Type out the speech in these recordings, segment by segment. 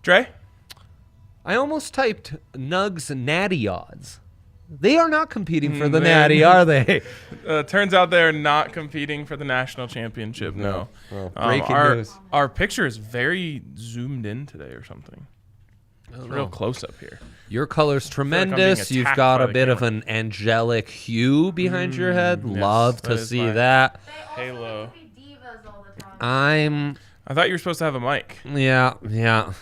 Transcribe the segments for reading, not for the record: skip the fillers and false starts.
Dre? I almost typed Nugs Natty odds. They are not competing for the Natty, are they? Turns out they're not competing for the national championship. No. Well, breaking news. Our picture is very zoomed in today or something. It's real close up here. Your color's tremendous. You've got a bit of an angelic hue behind your head. Yes, Love to see that. Halo. I thought you were supposed to have a mic. Yeah,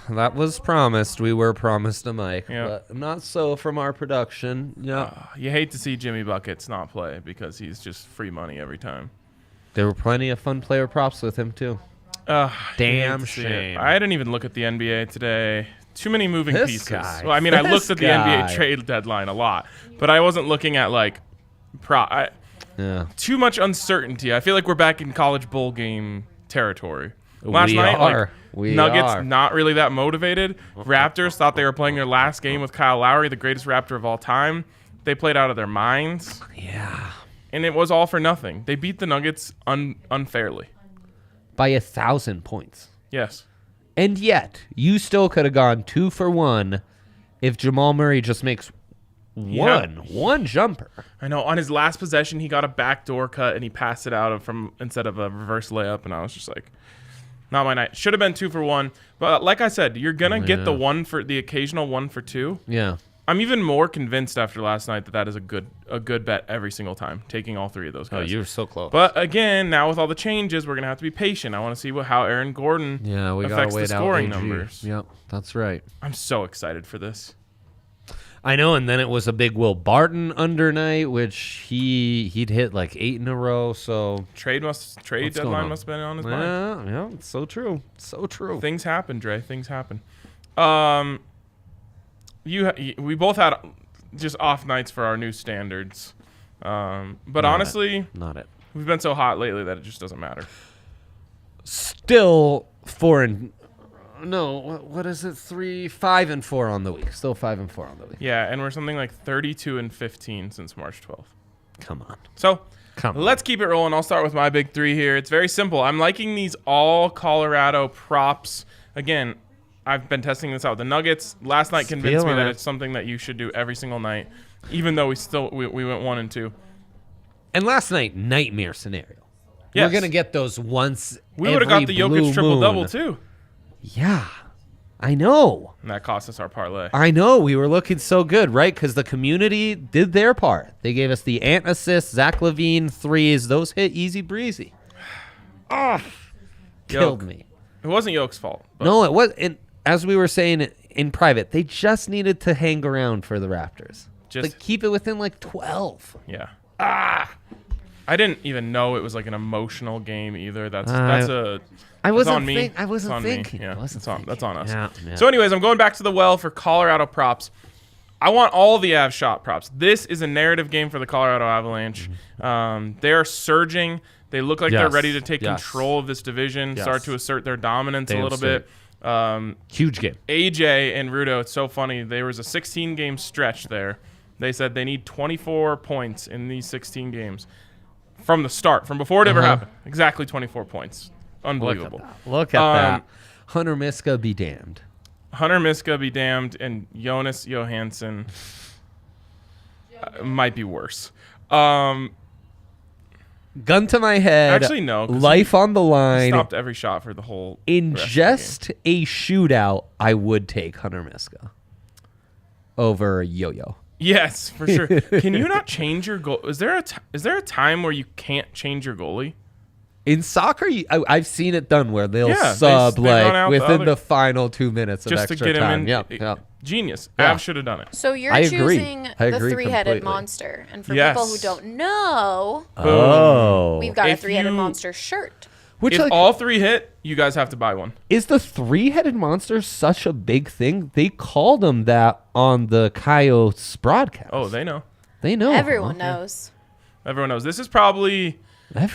that was promised. We were promised a mic, Yep. but not so from our production. Yeah, You hate to see Jimmy Buckets not play because he's just free money every time. there were plenty of fun player props with him too. Damn shame. I didn't even look at the NBA today. Too many moving This pieces. guy. Well, I mean, I This looked at the guy. NBA trade deadline a lot, but I wasn't looking at like Yeah, too much uncertainty. I feel like we're back in college bowl game territory. Last We night, are. We Nuggets are. not really that motivated. Raptors thought they were playing their last game with Kyle Lowry, the greatest Raptor of all time. They played out of their minds, yeah. and it was all for nothing. They beat the Nuggets unfairly. By 1,000 points. Yes. And yet, you still could have gone 2 for 1 if Jamal Murray just makes one jumper. I know. On his last possession, he got a backdoor cut, and he passed it out instead of a reverse layup, and I was just like, not my night. Should have been 2 for 1. But like I said, you're going to get the occasional 1 for 2. Yeah. I'm even more convinced after last night that is a good bet every single time, taking all 3 of those guys. Oh, you were so close. But again, now with all the changes, we're going to have to be patient. I want to see how Aaron Gordon we gotta affects the wait scoring out AG. numbers. Yep, that's right. I'm so excited for this. I know, and then it was a big Will Barton under night, which he'd hit like 8 in a row. So Trade deadline must have been on his mind. Yeah, it's so true, so true. Things happen, Dre. Things happen. We both had just off nights for our new standards, but honestly, not it. We've been so hot lately that it just doesn't matter. Still 4 and no, what is it? 5 and 4 on the week. Still 5 and 4 on the week. Yeah, and we're something like 32 and 15 since March 12th. Come on. So let's keep it rolling. I'll start with my big 3 here. It's very simple. I'm liking these all Colorado props. Again, I've been testing this out. The Nuggets last night convinced me that it's something that you should do every single night, even though we went 1 and 2. And last night, nightmare scenario. Yes. We're gonna get those once. We would have got the Jokic triple double too. Yeah, I know. And that cost us our parlay. I know. We were looking so good, right? Because the community did their part. They gave us the Ant assist, Zach LaVine 3s. Those hit easy breezy. Killed me. It wasn't Yoke's fault. No, it was. And as we were saying in private, they just needed to hang around for the Raptors. Just keep it within like 12. Yeah. I didn't even know it was like an emotional game either. I wasn't thinking. Yeah, that's on us. Yeah. So anyways, I'm going back to the well for Colorado props. I want all the Avs shot props. This is a narrative game for the Colorado Avalanche. They are surging. They look like they're ready to take control of this division, start to assert their dominance a little bit. Huge game. AJ and Rudo, it's so funny. There was a 16-game stretch there. They said they need 24 points in these 16 games from the start, from before it ever happened. Exactly 24 points. Unbelievable. Look at that. Hunter Miska be damned. Hunter Miska be damned, and Jonas Johansson might be worse. Gun to my head. Actually, no. Life on the line. Stopped every shot for the whole. In just a shootout, I would take Hunter Miska over Yo-Yo. Yes, for sure. Can you not change your goal? Is there a time where you can't change your goalie? In soccer, I've seen it done where they'll sub like within the final 2 minutes of extra just to get time. him in. Yep. Genius. Yeah. Avs should have done it. So you're choosing the three-headed monster, and for people who don't know, we've got a three-headed monster shirt. Which, if all 3 hit, you guys have to buy one. Is the three-headed monster such a big thing? They called them that on the Coyotes broadcast. Oh, they know. They know. Everyone knows. Everyone knows. This is probably...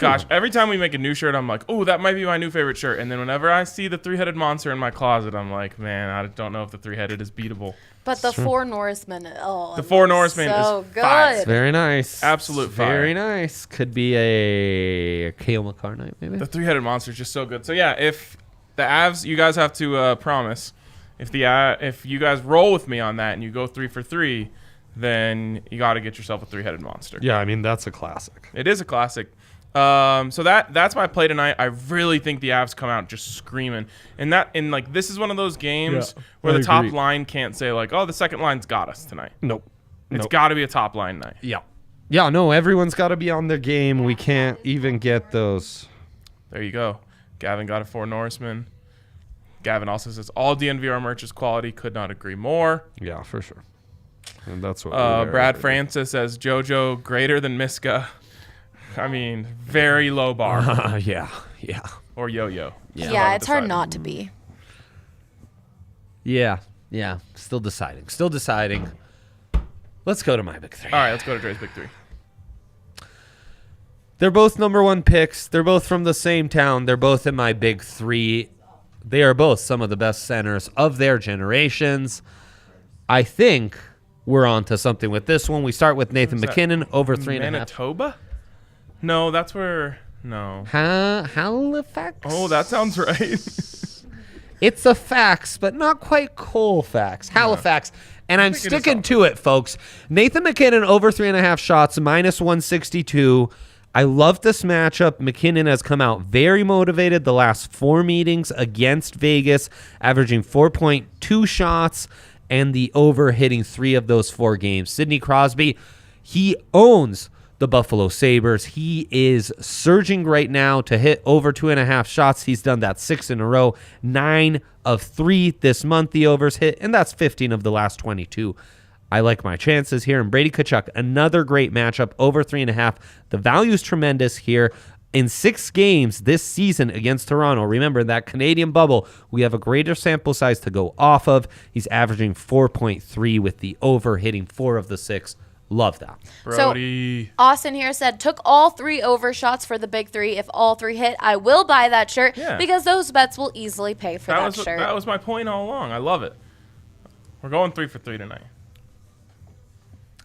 Gosh, every time we make a new shirt, I'm like, oh, that might be my new favorite shirt. And then whenever I see the three-headed monster in my closet, I'm like, man, I don't know if the three-headed is beatable. But the Four Norsemen, the Four Norsemen so is good. fire. It's very nice. Absolute fire. Very nice. Could be a Kale McCarr night, maybe. The three-headed monster is just so good. So, yeah, if the Avs, you guys have to promise, If you guys roll with me on that and you go 3 for 3, then you got to get yourself a 3-headed monster. Yeah, I mean, that's a classic. It is a classic. So that's my play tonight. I really think the Avs come out just screaming. And this is one of those games where the top line can't say like, oh, the second line's got us tonight. Nope. It's got to be a top line night. Yeah. Yeah, no, everyone's got to be on their game. We can't even get those. There you go. Gavin got a 4 Norseman. Gavin also says all DNVR merch is quality. Could not agree more. Yeah, for sure. And that's what Brad Francis says JoJo greater than Miska. I mean, very low bar. Yeah. Or yo-yo. Yeah, it's hard not to be. Yeah. Still deciding. Let's go to my big 3. All right, let's go to Dre's big 3. They're both number 1 picks. They're both from the same town. They're both in my big 3. They are both some of the best centers of their generations. I think we're on to something with this one. We start with Nathan MacKinnon, over 3.5. Manitoba? No, that's where... No. Halifax? Oh, that sounds right. It's a fax, but not quite Colfax. Halifax. And I'm sticking to it, folks. Nathan MacKinnon, over 3.5 shots, minus 162. I love this matchup. MacKinnon has come out very motivated the last 4 meetings against Vegas, averaging 4.2 shots, and the over hitting 3 of those 4 games. Sidney Crosby, he owns the Buffalo Sabres. He is surging right now to hit over 2.5 shots. He's done that 6 in a row. 9 of 3 this month the overs hit, and that's 15 of the last 22. I like my chances here. And Brady Tkachuk, another great matchup, over 3.5. The value's tremendous here. In 6 games this season against Toronto, remember that Canadian bubble, we have a greater sample size to go off of. He's averaging 4.3 with the over hitting 4 of the 6. Love that. Brody. So Austin here said, took all 3 over shots for the big 3. If all 3 hit, I will buy that shirt because those bets will easily pay for that shirt. That was my point all along. I love it. We're going 3 for 3 tonight.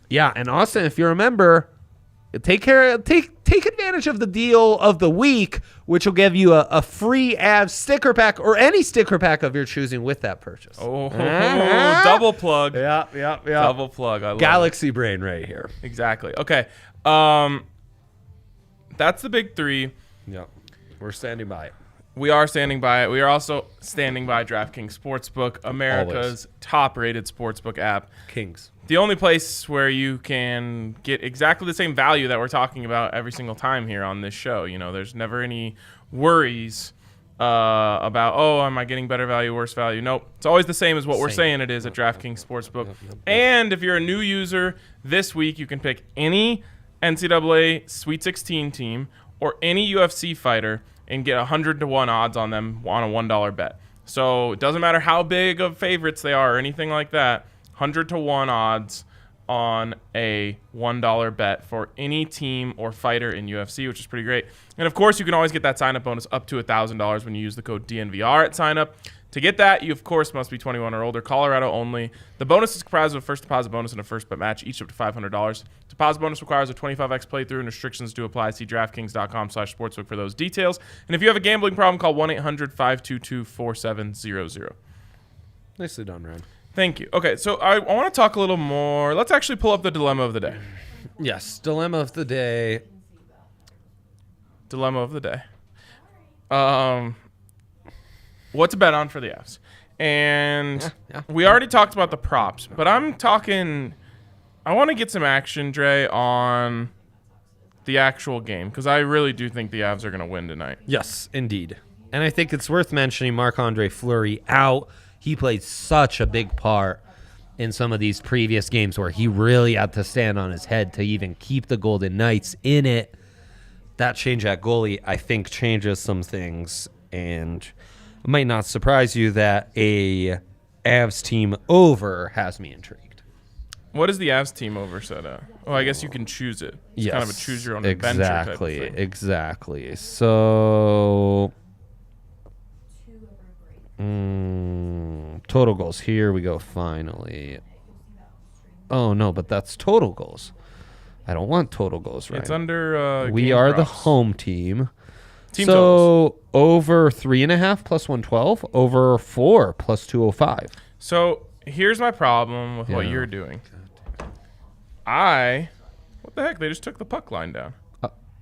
Yeah, and Austin, if you remember, take advantage of the deal of the week, which will give you a free Avs sticker pack or any sticker pack of your choosing with that purchase. Oh, double plug. Yeah. Double plug. I love Galaxy brain right here. Exactly. Okay. That's the big 3. Yeah. We're standing by it. We are standing by it. We are also standing by DraftKings Sportsbook, America's top-rated sportsbook app. Kings. The only place where you can get exactly the same value that we're talking about every single time here on this show. You know, there's never any worries about, am I getting better value, worse value? Nope. It's always the same as what we're saying it is at DraftKings Sportsbook. Yep. And if you're a new user, this week you can pick any NCAA Sweet 16 team or any UFC fighter and get 100-to-1 odds on them on a $1 bet. So it doesn't matter how big of favorites they are or anything like that. 100-to-1 odds on a $1 bet for any team or fighter in UFC, which is pretty great. And of course, you can always get that sign-up bonus up to $1,000 when you use the code DNVR at sign-up. To get that, you of course must be 21 or older, Colorado only. The bonus is comprised of a first deposit bonus and a first bet match, each up to $500. Deposit bonus requires a 25x playthrough and restrictions do apply. See DraftKings.com/sportsbook for those details. And if you have a gambling problem, call 1-800-522-4700. Nicely done, Ryan. Thank you. Okay, so I want to talk a little more. Let's actually pull up the dilemma of the day. Yes, dilemma of the day. Dilemma of the day. What to bet on for the Avs. And we already talked about the props, but I want to get some action, Dre, on the actual game, because I really do think the Avs are going to win tonight. Yes, indeed. And I think it's worth mentioning Marc-Andre Fleury out. He played such a big part in some of these previous games where he really had to stand on his head to even keep the Golden Knights in it. That change at goalie, I think, changes some things, and it might not surprise you that a Avs team over has me intrigued. What is the Avs team over set at? Oh, I guess you can choose it. It's kind of a choose your own adventure type of thing. Exactly. So total goals. Here we go, finally. Oh, no, but that's total goals. I don't want total goals, right? It's under we game are props. the home team. Team totals. Over 3.5 plus 112. Over 4 plus 205. So here's my problem with what you're doing. What the heck? They just took the puck line down.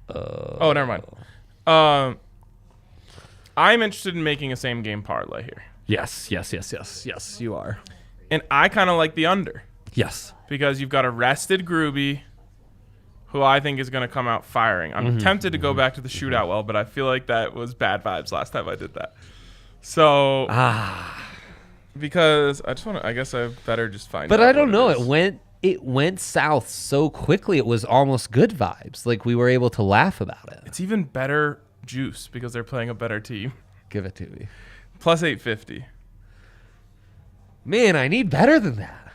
Oh, never mind. I'm interested in making a same game parlay here. Yes, you are. And I kind of like the under. Yes. Because you've got a rested Groovy, who I think is going to come out firing. I'm tempted to go back to the shootout well, but I feel like that was bad vibes last time I did that. So, because I guess I better just find out. But I don't know. It went south so quickly. It was almost good vibes. Like we were able to laugh about it. It's even better juice because they're playing a better team. Give it to me. Plus 850. Man, I need better than that.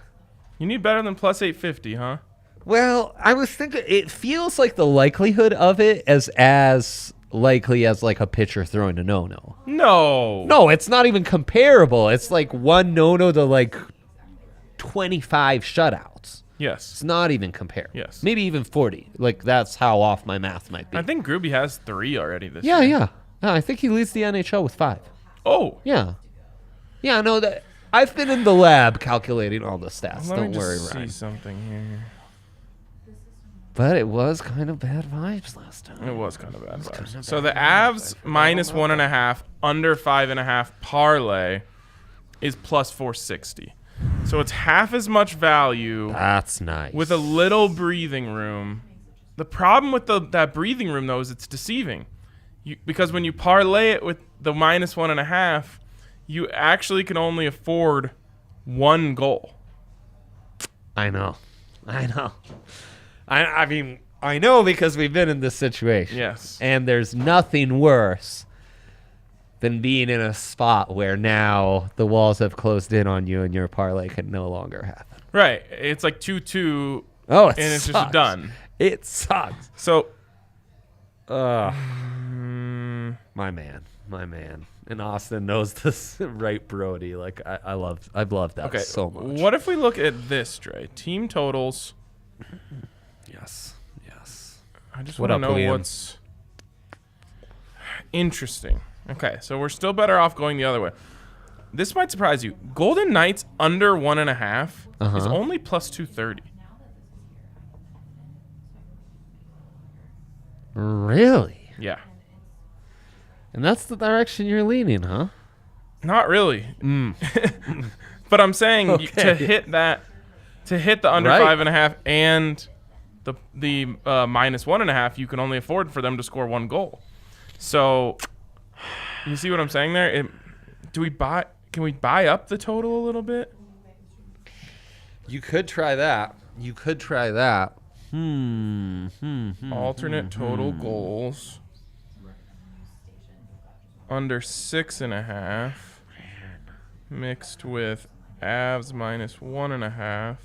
You need better than plus 850, huh? Well, I was thinking it feels like the likelihood of it as likely as like a pitcher throwing a no-no. No, it's not even comparable. It's like one no-no to like 25 shutouts. Yes. It's not even comparable. Yes. Maybe even 40. Like that's how off my math might be. I think Groovy has 3 already this year. Yeah. No, I think he leads the NHL with 5. Oh. Yeah. Yeah, no, that I've been in the lab calculating all the stats. Let Don't me worry, just Ryan. see something here. But it was kind of bad vibes last time. It was kind of bad vibes. So the Avs minus 1.5, under 5.5 parlay is plus 460. So it's half as much value. That's nice. With a little breathing room. The problem with that breathing room, though, is it's deceiving. Because when you parlay it with the minus 1.5, you actually can only afford 1 goal. I know. I mean, I know because we've been in this situation. Yes. And there's nothing worse than being in a spot where now the walls have closed in on you and your parlay can no longer happen. Right. It's like 2-2. Oh, and it's just done. It sucks. So, my man. And Austin knows this right, Brody. Like I've loved that so much. What if we look at this, Dre? Team totals. Yes. I just want to know Liam? what's interesting. Okay, so we're still better off going the other way. This might surprise you. Golden Knights under 1.5 is only plus 230. Really? Yeah. And that's the direction you're leaning, huh? Not really. But I'm saying to hit the under 5.5 and the minus 1.5, you can only afford for them to score 1 goal. So you see what I'm saying there? Can we buy up the total a little bit? You could try that. Alternate total goals under 6.5 mixed with Avs minus 1.5.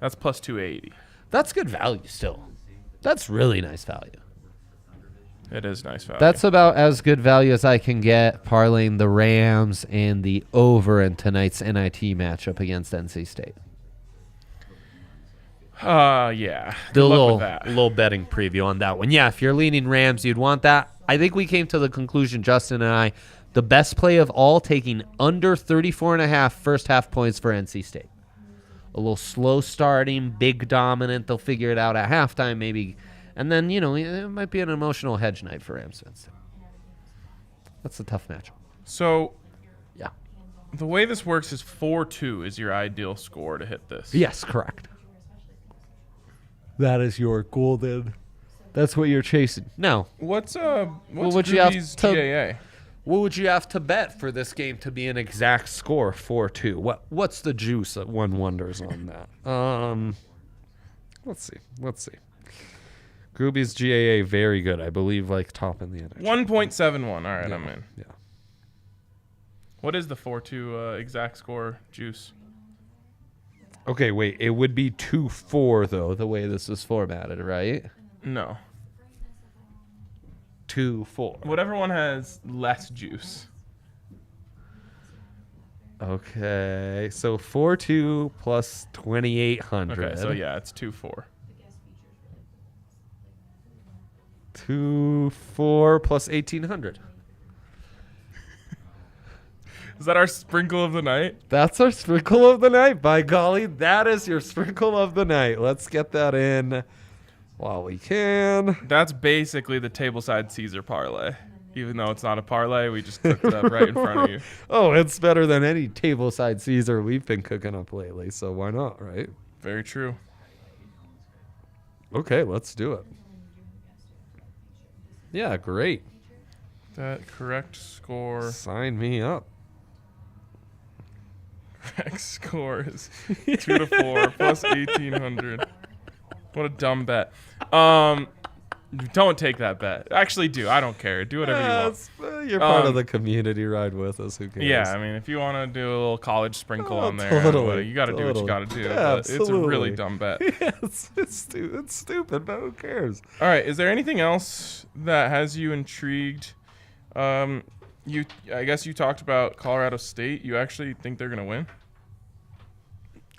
That's plus 280. That's good value still. That's really nice value. It is nice value. That's about as good value as I can get parlaying the Rams and the over in tonight's NIT matchup against NC State. Yeah. The little betting preview on that one. Yeah, if you're leaning Rams, you'd want that. I think we came to the conclusion, Justin and I, the best play of all, taking under 34.5 first half points for NC State. A little slow starting, big dominant. They'll figure it out at halftime maybe. And then, it might be an emotional hedge night for Rams fans. That's a tough matchup. So, yeah, the way this works is 4-2 is your ideal score to hit this. Yes, correct. That is your golden. That's what you're chasing. Now, what's would you have GAA? What would you have to bet for this game to be an exact score, 4-2? What's the juice that one wonders on that? Let's see. Grooby's GAA very good, I believe, like top in the NHL. 1.71. All right, Yeah, I'm in. Yeah. What is the 4-2 exact score juice? Okay, wait. It would be 2-4 though, the way this is formatted, right? No. 2-4. Whatever one has less juice. Okay, so 4-2 plus 2,800. Okay, so yeah, it's 2-4. 2-4 plus 1,800. Is that our sprinkle of the night? That's our sprinkle of the night. By golly, that is your sprinkle of the night. Let's get that in while we can. That's basically the tableside Caesar parlay. Even though it's not a parlay, we just cooked it up right in front of you. Oh, it's better than any tableside Caesar we've been cooking up lately, so why not, right? Very true. Okay, let's do it. Yeah, great. That correct score. Sign me up. Correct score is 2-4 plus 1,800. What a dumb bet. Don't take that bet. Actually, do. I don't care. Do whatever you want. You're part of the community. Ride with us. Who cares? Yeah, I mean, if you want to do a little college sprinkle on there, totally, you got to do what you got to do. Yeah, But it's a really dumb bet. Yeah, it's stupid, but who cares? All right. Is there anything else that has you intrigued? I guess you talked about Colorado State. You actually think they're going to win?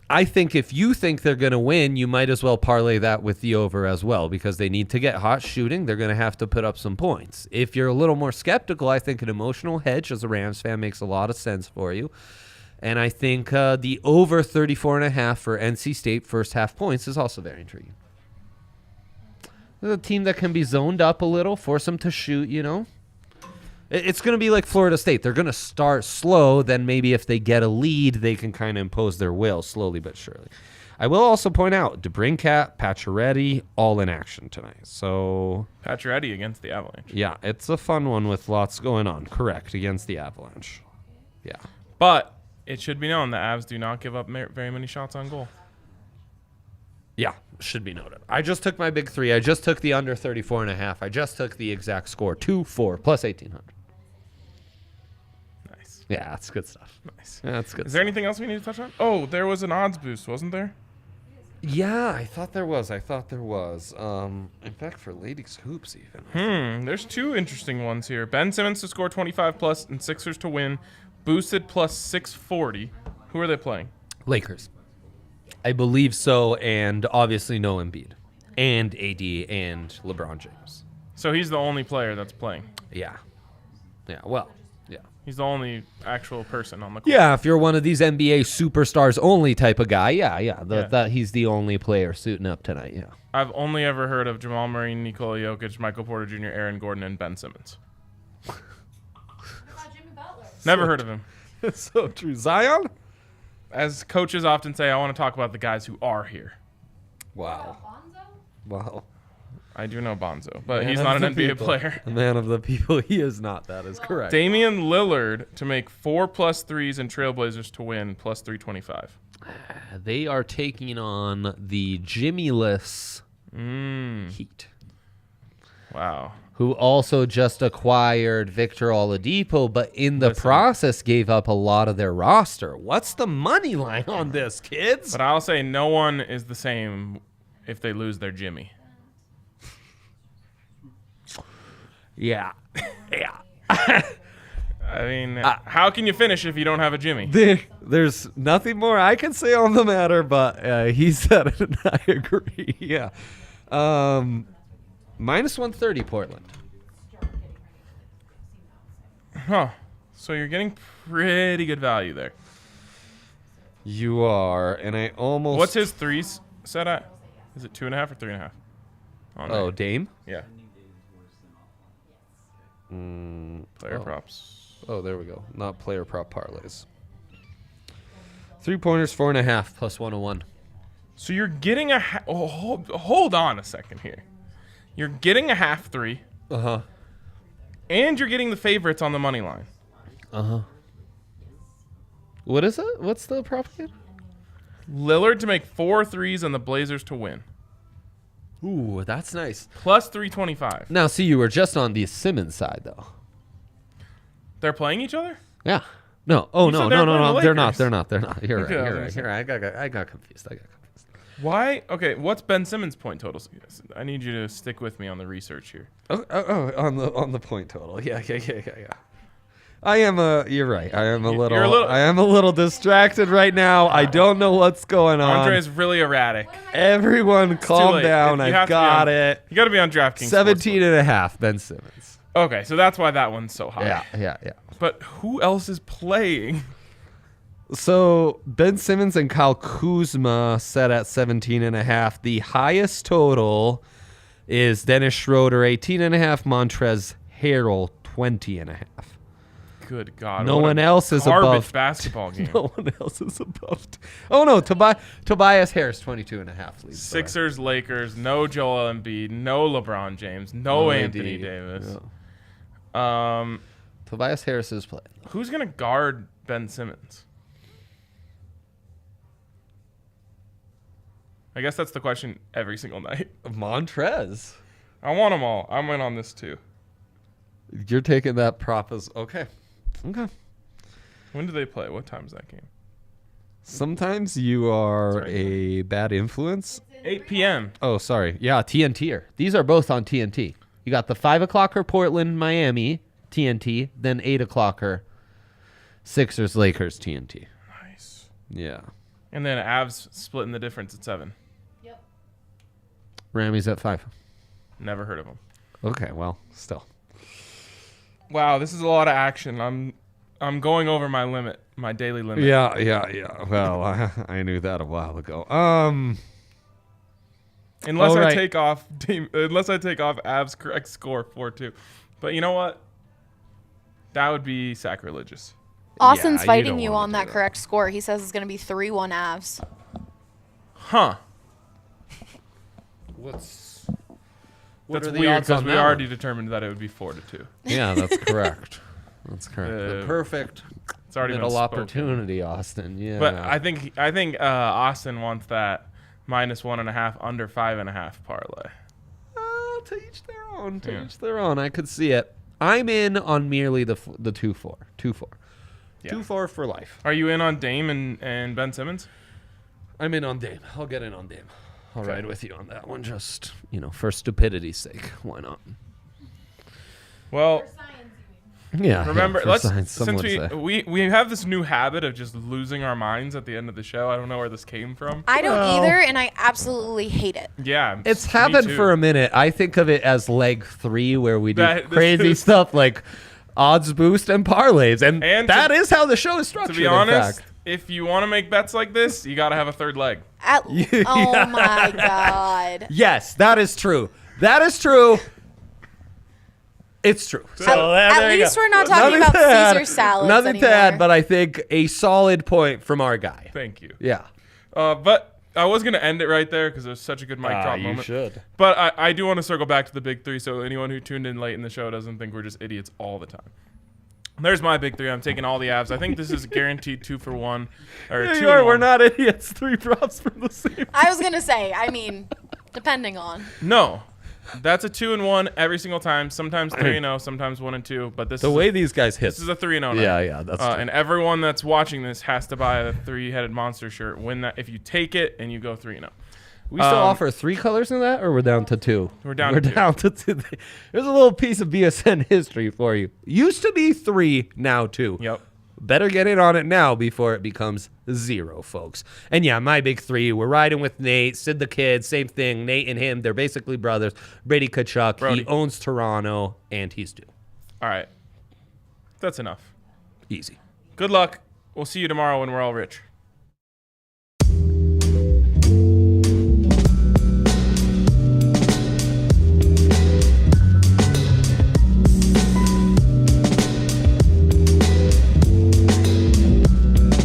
I think if you think they're going to win, you might as well parlay that with the over as well, because they need to get hot shooting. They're going to have to put up some points. If you're a little more skeptical, I think an emotional hedge as a Rams fan makes a lot of sense for you. And I think the over 34.5 for NC State first half points is also very intriguing. There's a team that can be zoned up a little, force them to shoot, you know. It's going to be like Florida State. They're going to start slow. Then maybe if they get a lead, they can kind of impose their will slowly but surely. I will also point out DeBrincat, Pacioretty, all in action tonight. So Pacioretty against the Avalanche. Yeah, it's a fun one with lots going on. Correct, against the Avalanche. Yeah. But it should be known the Avs do not give up very many shots on goal. Yeah, should be noted. I just took my big three. I just took the under 34.5. I just took the exact score, 2-4 plus 1,800. Yeah, that's good stuff. Nice. Yeah, that's good. Is there anything else we need to touch on? Oh, there was an odds boost, wasn't there? Yeah, I thought there was. In fact, for Ladies Hoops even. There's two interesting ones here. Ben Simmons to score 25 plus and Sixers to win. Boosted plus 640. Who are they playing? Lakers. I believe so, and obviously no Embiid. And AD and LeBron James. So he's the only player that's playing. Yeah. Yeah, well. He's the only actual person on the court. Yeah, if you're one of these NBA superstars only type of guy, that he's the only player suiting up tonight, yeah. I've only ever heard of Jamal Murray, Nikola Jokic, Michael Porter Jr., Aaron Gordon, and Ben Simmons. Never heard of him. It's so true. Zion? As coaches often say, I want to talk about the guys who are here. Wow. Wow. I do know Bonzo, but he's not an NBA player. A man of the people, he is not. That is correct. Damian Lillard to make 4 plus 3s and Trailblazers to win plus 325. They are taking on the Jimmy-less Heat. Wow. Who also just acquired Victor Oladipo, but in the process gave up a lot of their roster. What's the money line on this, kids? But I'll say no one is the same if they lose their Jimmy. Yeah. Yeah. I mean, how can you finish if you don't have a Jimmy? There's nothing more I can say on the matter, but he said it, and I agree. Yeah. Minus 130, Portland. Huh. So you're getting pretty good value there. You are, and I almost... What's his threes set at? Is it 2.5 or 3.5? Oh, Dame? Yeah. Player props. Oh, there we go. Not player prop parlays. 3-pointers, 4.5 plus 101. So you're getting a... hold on a second here. You're getting a half three. Uh-huh. And you're getting the favorites on the money line. Uh-huh. What is it? What's the prop again? Lillard to make 4 threes and the Blazers to win. Ooh, that's nice. Plus 325. Now, see, you were just on the Simmons side, though. They're playing each other? Yeah. No. Oh, You no, said no, they're no, playing no. the They're not. Lakers. They're not. They're not. You're Okay, right. I You're was right. You're right. I got confused. Why? Okay, what's Ben Simmons' point totals? I need you to stick with me on the research here. Oh, on the point total. Yeah. You're right. I am a little distracted right now. I don't know what's going on. Andre is really erratic. Everyone calm down. I've got it. You got to be on DraftKings. 17.5, Ben Simmons. Okay, so that's why that one's so high. Yeah. But who else is playing? So Ben Simmons and Kyle Kuzma set at 17.5. The highest total is Dennis Schroeder, 18.5. Montrezl Harrell, 20.5. Good God. No one else is above. above. Basketball game. No one else is above. Oh, no. Tobias Harris, 22.5. Sixers, Lakers, no Joel Embiid, no LeBron James, no Anthony Davis. Yeah. Tobias Harris is playing. Who's going to guard Ben Simmons? I guess that's the question every single night. Montrez. I want them all. I'm in on this too. You're taking that prop as okay. When do they play? What time is that game? Sometimes you are a bad influence. 8 p.m. Oh, sorry. Yeah, TNT. These are both on TNT. You got the 5 o'clocker Portland, Miami, TNT, then 8 o'clocker Sixers, Lakers, TNT. Nice. Yeah. And then Avs splitting the difference at 7. Yep. Rammies at 5. Never heard of them. Okay, well, still. Wow, this is a lot of action. I'm going over my limit, my daily limit. Yeah. Well, I knew that a while ago. Unless I take off Avs correct score 4-2. But you know what? That would be sacrilegious. Austin's fighting you on that correct score. He says it's going to be 3-1 Avs. Huh. What That's are the weird odds because on we that already one? determined that it would be 4-2. Yeah, that's correct. That's correct. The perfect It's already been middle spoken. opportunity, Austin. Yeah. But I think Austin wants that -1.5 under 5.5 parlay. To each their own. To each their own. I could see it. I'm in on merely the 2-4. 2-4. Yeah. 2-4 for life. Are you in on Dame and Ben Simmons? I'm in on Dame. I'll get in on Dame. I'll ride with you on that one, just, for stupidity's sake. Why not? Well, yeah. remember, since we have this new habit of just losing our minds at the end of the show. I don't know where this came from. I don't either, and I absolutely hate it. Yeah. It's happened for a minute. I think of it as leg 3 where we do crazy stuff like odds boost and parlays. And that is how the show is structured. To be honest, if you want to make bets like this, you got to have a third leg. Oh, my God. Yes, that is true. That is true. It's true. So at least we're not talking about Caesar salads Nothing anymore. to add, but I think a solid point from our guy. Thank you. Yeah. But I was going to end it right there because it was such a good mic drop moment. You should. But I do want to circle back to the big 3 so anyone who tuned in late in the show doesn't think we're just idiots all the time. There's my big 3. I'm taking all the Avs. I think this is guaranteed 2 for 1. Or Yeah, 2 we're not idiots. 3 props from the same. I was going to say, depending on. No. That's a 2-1 every single time. Sometimes 3-0, sometimes 1-2. But this the way these guys hit. This is a 3-0. Yeah, that's true. And everyone that's watching this has to buy a 3-headed monster shirt. Win that if you take it and you go 3-0. We still offer 3 colors in that, or we're down to 2? We're down to 2. There's a little piece of BSN history for you. Used to be 3, now 2. Yep. Better get in on it now before it becomes 0, folks. And yeah, my big 3, we're riding with Nate, Sid the Kid, same thing. Nate and him, they're basically brothers. Brady Tkachuk, he owns Toronto, and he's due. All right. That's enough. Easy. Good luck. We'll see you tomorrow when we're all rich.